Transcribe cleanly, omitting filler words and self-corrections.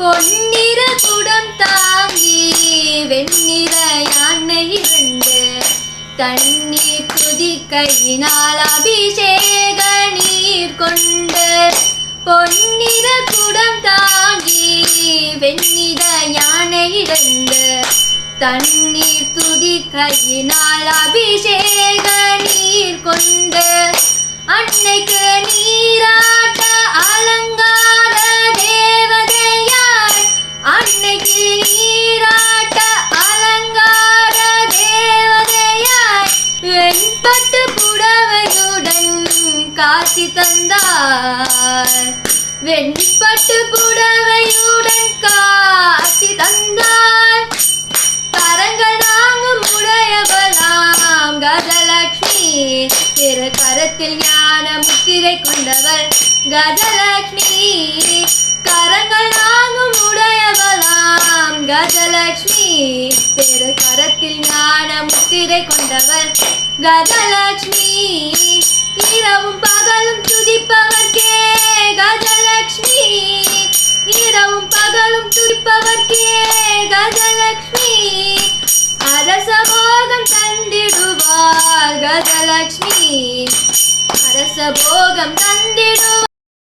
பொன்னிற குடம் தாங்கி வெண்ணிற யானை இரண்டு தண்ணீர் துதிக்கையினால் அபிஷேக நீர் கொண்டு பொன்னிற குடம் தாங்கி வெண்ணிற யானை இரண்டு தண்ணீர் துதிக்கையினால் அபிஷேக நீர் கொண்டு அன்னைக்கு நீராட்ட அலங்கார தேவதையாய் அன்னைக்கு நீராட்ட அலங்கார தேவதையாய் வெண்பட்டு புடவையுடன் காட்சி தந்தார் வெண்பட்டு புடவையுடன் காட்சி தந்தார் கரங்கள் தாங்கும் உடையவளாம் கஜலட்சுமி திரு கரத்தில் ஞான முத்திரை கொண்டவள் கஜலட்சுமி கரங்கள் தாங்கும் உடையவளாம் கஜலட்சுமி திரு கரத்தில் ஞான முத்திரை கொண்டவள் கஜலட்சுமி இரவும் பகலும் துதிப்பவர்க்கே கஜலட்சுமி இரவும் பகலும் துதிப்பவர்க்கே கஜலட்சுமி அரசபோகம் தந்திடுவார் கஜலட்சுமி அரசபோகம் தந்திடுவார்